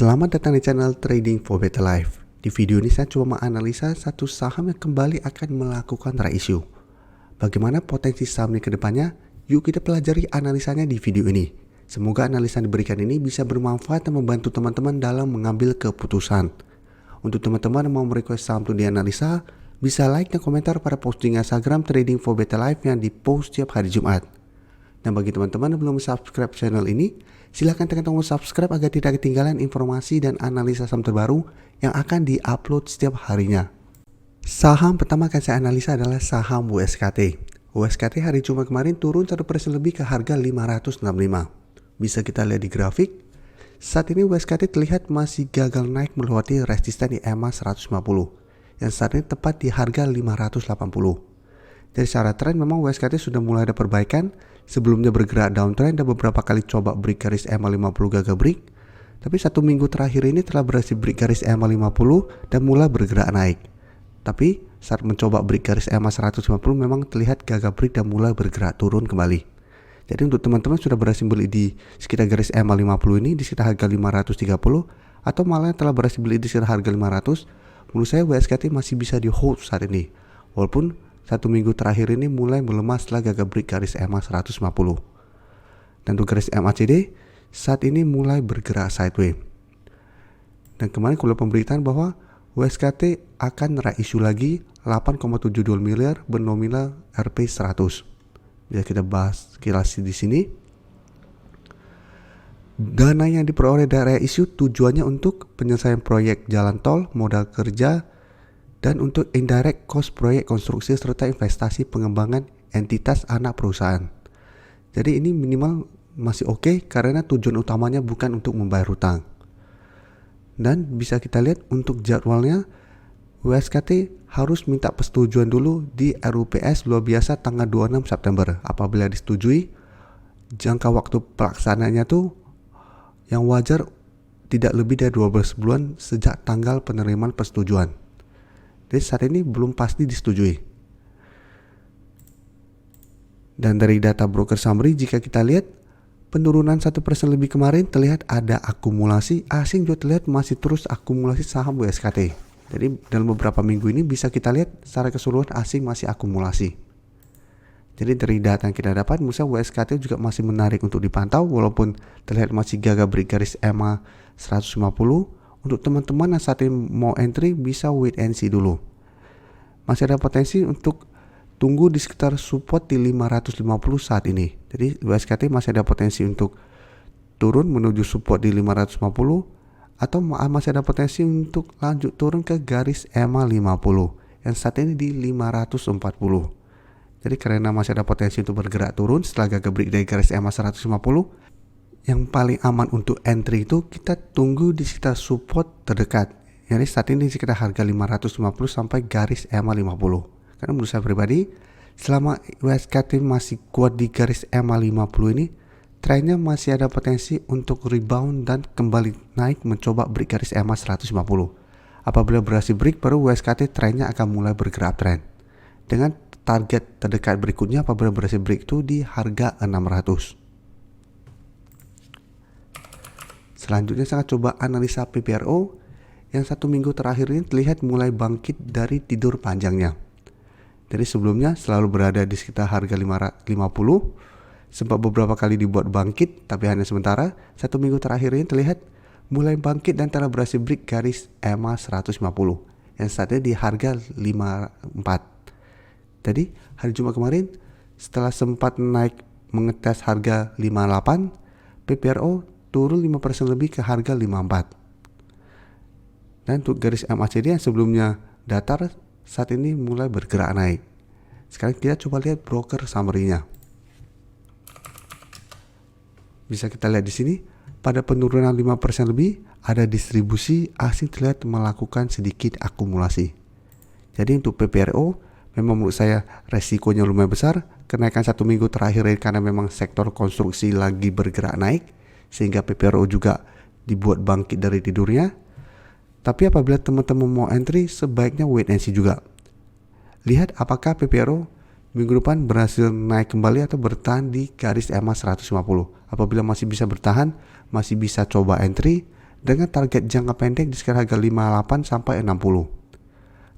Selamat datang di channel Trading for Better Life. Di video ini saya coba menganalisa satu saham yang kembali akan melakukan reissue. Bagaimana potensi saham ini ke depannya? Yuk kita pelajari analisanya di video ini. Semoga analisa yang diberikan ini bisa bermanfaat dan membantu teman-teman dalam mengambil keputusan. Untuk teman-teman yang mau merequest saham untuk dianalisa, bisa like dan komentar pada posting Instagram Trading for Better Life yang dipost setiap hari Jumat. Dan bagi teman-teman yang belum subscribe channel ini, silahkan tekan tombol subscribe agar tidak ketinggalan informasi dan analisa saham terbaru yang akan diupload setiap harinya. Saham pertama akan saya analisa adalah saham WSKT. WSKT hari Jumat kemarin turun 1% lebih ke harga 565. Bisa kita lihat di grafik. Saat ini WSKT terlihat masih gagal naik melewati resisten di EMA 150 yang saat ini tepat di harga 580. Dari secara tren memang WSKT sudah mulai ada perbaikan. Sebelumnya bergerak downtrend dan beberapa kali coba break garis EMA 50 gagal break. Tapi satu minggu terakhir ini telah berhasil break garis EMA 50 dan mulai bergerak naik. Tapi saat mencoba break garis EMA 150 memang terlihat gagal break dan mulai bergerak turun kembali. Jadi untuk teman-teman sudah berhasil beli di sekitar garis EMA 50 ini di sekitar harga 530 atau malah telah berhasil beli di sekitar harga 500, menurut saya WSKT masih bisa di hold saat ini. Walaupun satu minggu terakhir ini mulai melemah setelah gagal break garis EMA 150. Dan untuk garis MACD saat ini mulai bergerak sideways. Dan kemarin keluar pemberitaan bahwa WSKT akan reissue lagi 8,72 miliar bernominal Rp100. Bisa kita bahas sekilas di sini. Dana yang diperoleh dari reissue tujuannya untuk penyelesaian proyek jalan tol, modal kerja, dan untuk indirect cost proyek konstruksi serta investasi pengembangan entitas anak perusahaan. Jadi ini minimal masih oke karena tujuan utamanya bukan untuk membayar hutang. Dan bisa kita lihat untuk jadwalnya, WSKT harus minta persetujuan dulu di RUPS luar biasa tanggal 26 September. Apabila disetujui, jangka waktu pelaksanaannya tuh yang wajar tidak lebih dari 12 bulan sejak tanggal penerimaan persetujuan. Jadi saat ini belum pasti disetujui. Dan dari data broker summary jika kita lihat penurunan 1% lebih kemarin terlihat ada akumulasi. Asing juga terlihat masih terus akumulasi saham WSKT. Jadi dalam beberapa minggu ini bisa kita lihat secara keseluruhan asing masih akumulasi. Jadi dari data yang kita dapat misalnya WSKT juga masih menarik untuk dipantau walaupun terlihat masih gagal break garis EMA 150. Untuk teman-teman yang saat ini mau entry bisa wait and see dulu. Masih ada potensi untuk tunggu di sekitar support di 550 saat ini. Jadi WSKT masih ada potensi untuk turun menuju support di 550 atau masih ada potensi untuk lanjut turun ke garis EMA 50 yang saat ini di 540. Jadi karena masih ada potensi untuk bergerak turun setelah gagal break dari garis EMA 150, yang paling aman untuk entry itu kita tunggu di sekitar support terdekat. Jadi saat ini sekitar harga 550 sampai garis EMA 50. Karena menurut saya pribadi, selama WSKT masih kuat di garis EMA 50 ini, trennya masih ada potensi untuk rebound dan kembali naik mencoba break garis EMA 150. Apabila berhasil break, baru WSKT trennya akan mulai bergerak trend. Dengan target terdekat berikutnya apabila berhasil break itu di harga 600. Selanjutnya saya coba analisa PPRO yang satu minggu terakhir ini terlihat mulai bangkit dari tidur panjangnya. Jadi sebelumnya selalu berada di sekitar harga 50, sempat beberapa kali dibuat bangkit tapi hanya sementara. Satu minggu terakhir ini terlihat mulai bangkit dan telah berhasil break garis EMA 150 yang saat ini di harga 54. Jadi hari Jumat kemarin setelah sempat naik mengetes harga 58, PPRO turun 5% lebih ke harga 54. Dan untuk garis MACD yang sebelumnya datar saat ini mulai bergerak naik. Sekarang kita coba lihat broker summary-nya. Bisa kita lihat di sini pada penurunan 5% lebih ada distribusi asing terlihat melakukan sedikit akumulasi. Jadi untuk PPRO memang menurut saya resikonya lumayan besar. Kenaikan satu minggu terakhir ini karena memang sektor konstruksi lagi bergerak naik, sehingga PPRO juga dibuat bangkit dari tidurnya. Tapi apabila teman-teman mau entry, sebaiknya wait and see juga. Lihat apakah PPRO minggu depan berhasil naik kembali atau bertahan di garis EMA 150. Apabila masih bisa bertahan, masih bisa coba entry. dengan target jangka pendek di sekitar harga 58 sampai 60.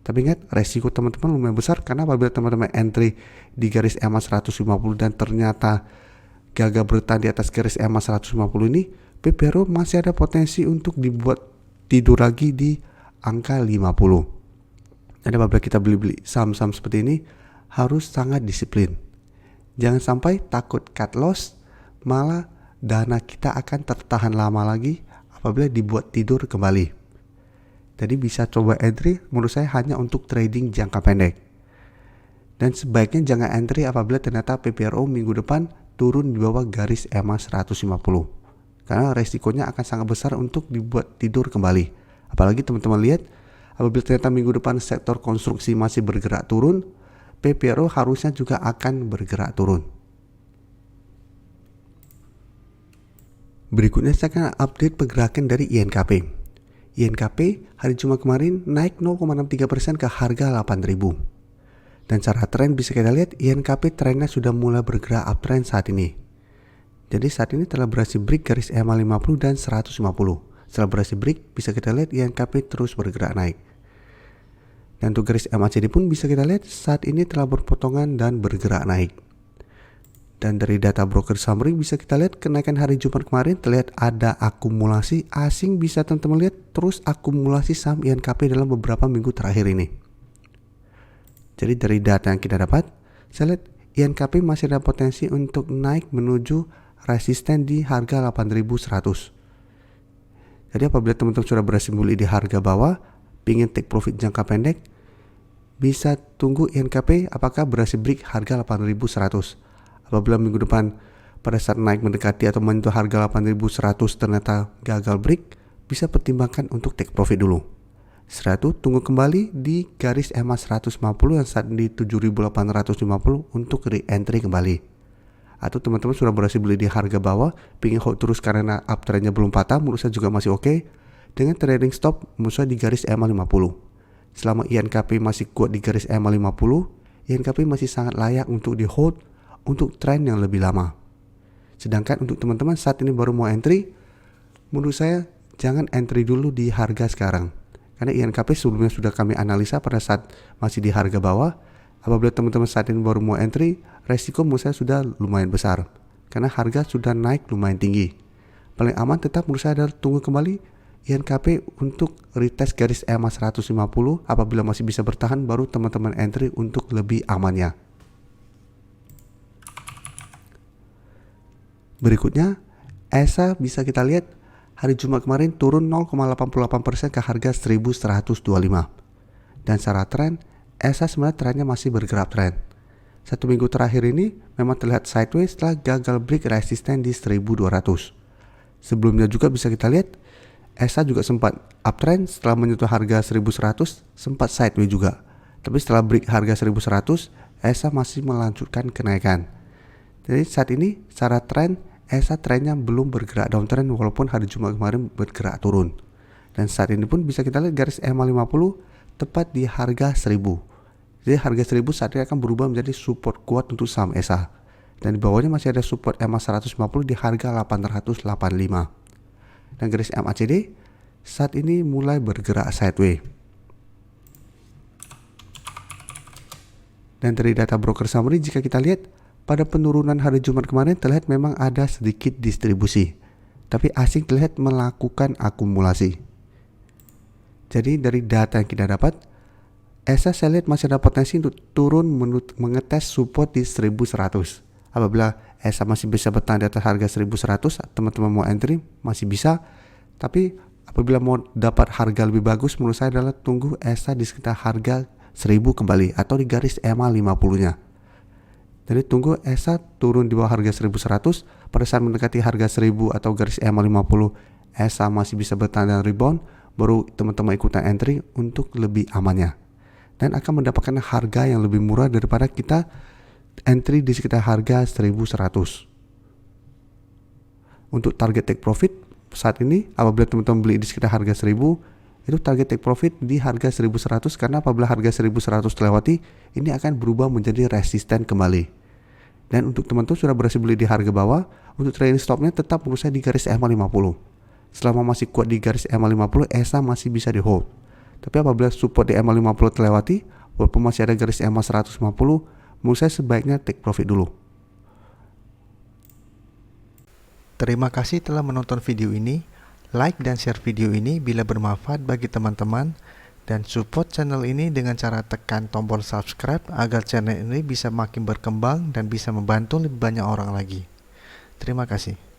Tapi ingat, resiko teman-teman lumayan besar karena apabila teman-teman entry di garis EMA 150 dan ternyata gagal bertahan di atas garis EMA 150 ini, PPRO masih ada potensi untuk dibuat tidur lagi di angka 50. Dan apabila kita beli saham-saham seperti ini harus sangat disiplin. Jangan sampai takut cut loss, malah dana kita akan tertahan lama lagi apabila dibuat tidur kembali. Jadi bisa coba entry menurut saya hanya untuk trading jangka pendek. Dan sebaiknya jangan entry apabila ternyata PPRO minggu depan turun di bawah garis EMA 150. Karena resikonya akan sangat besar untuk dibuat tidur kembali. Apalagi teman-teman lihat apabila ternyata minggu depan sektor konstruksi masih bergerak turun, PPRO harusnya juga akan bergerak turun. Berikutnya saya akan update pergerakan dari INKP. INKP hari Jumat kemarin naik 0,63% ke harga 8.000. Dan secara tren bisa kita lihat INKP trennya sudah mulai bergerak uptrend saat ini. Jadi saat ini telah berhasil break garis EMA 50 dan 150. Setelah berhasil break bisa kita lihat INKP terus bergerak naik. Dan untuk garis MACD pun bisa kita lihat saat ini telah berpotongan dan bergerak naik. Dan dari data broker summary bisa kita lihat kenaikan hari Jumat kemarin terlihat ada akumulasi asing, bisa teman-teman lihat terus akumulasi saham INKP dalam beberapa minggu terakhir ini. Jadi dari data yang kita dapat, saya lihat INKP masih ada potensi untuk naik menuju resisten di harga 8.100. Jadi apabila teman-teman sudah berhasil beli di harga bawah, ingin take profit jangka pendek, bisa tunggu INKP apakah berhasil break harga 8.100. Apabila minggu depan pada saat naik mendekati atau menyentuh harga 8.100 ternyata gagal break, bisa pertimbangkan untuk take profit dulu. Setelah itu tunggu kembali di garis EMA 150 yang saat di 7.850 untuk re-entry kembali. Atau teman-teman sudah berhasil beli di harga bawah, ingin hold terus karena uptrendnya belum patah, menurut saya juga masih oke. Dengan trading stop menurut saya di garis EMA 50. Selama INKP masih kuat di garis EMA 50, INKP masih sangat layak untuk di hold untuk tren yang lebih lama. Sedangkan untuk teman-teman saat ini baru mau entry, menurut saya jangan entry dulu di harga sekarang. Karena INKP sebelumnya sudah kami analisa pada saat masih di harga bawah. Apabila teman-teman saat ini baru mau entry, resiko menurut saya sudah lumayan besar. Karena harga sudah naik lumayan tinggi. Paling aman tetap menurut saya adalah tunggu kembali INKP untuk retest garis EMA 150. Apabila masih bisa bertahan, baru teman-teman entry untuk lebih amannya. Berikutnya, ESA bisa kita lihat hari Jumat kemarin turun 0,88% ke harga 1125. Dan secara tren, ESA sebenarnya trennya masih bergerak tren. Satu minggu terakhir ini memang terlihat sideways setelah gagal break resisten di 1200. Sebelumnya juga bisa kita lihat ESA juga sempat uptrend setelah menyentuh harga 1100, sempat sideways juga. Tapi setelah break harga 1100, ESA masih melanjutkan kenaikan. Jadi saat ini secara tren ESA trennya belum bergerak downtrend walaupun hari Jumat kemarin bergerak turun. Dan saat ini pun bisa kita lihat garis EMA 50 tepat di harga 1000. Jadi harga 1000 saat ini akan berubah menjadi support kuat untuk saham ESA. Dan di bawahnya masih ada support EMA 150 di harga 885. Dan garis MACD saat ini mulai bergerak sideways. Dan dari data broker summary jika kita lihat pada penurunan hari Jumat kemarin terlihat memang ada sedikit distribusi, tapi asing terlihat melakukan akumulasi. Jadi dari data yang kita dapat, ESA saya lihat masih ada potensi untuk turun mengetes support di 1100. Apabila ESA masih bisa bertahan di atas harga 1100, teman-teman mau entry masih bisa. Tapi apabila mau dapat harga lebih bagus, menurut saya adalah tunggu ESA di sekitar harga 1000 kembali atau di garis EMA 50-nya. Jadi tunggu ESA turun di bawah harga 1100, pada saat mendekati harga 1000 atau garis EMA 50, ESA masih bisa bertahan dan rebound, baru teman-teman ikutan entry untuk lebih amannya. Dan akan mendapatkan harga yang lebih murah daripada kita entry di sekitar harga 1100. Untuk target take profit saat ini apabila teman-teman beli di sekitar harga 1000, itu target take profit di harga 1100 karena apabila harga 1100 terlewati, ini akan berubah menjadi resisten kembali. Dan untuk teman-teman sudah berhasil beli di harga bawah, untuk trading stopnya tetap menurut saya di garis EMA 50. selama masih kuat di garis EMA 50, ESA masih bisa di hold. Tapi apabila support di EMA 50 terlewati, walaupun masih ada garis EMA 150, menurut saya sebaiknya take profit dulu. Terima kasih telah menonton video ini. Like dan share video ini bila bermanfaat bagi teman-teman, dan support channel ini dengan cara tekan tombol subscribe agar channel ini bisa makin berkembang dan bisa membantu lebih banyak orang lagi. Terima kasih.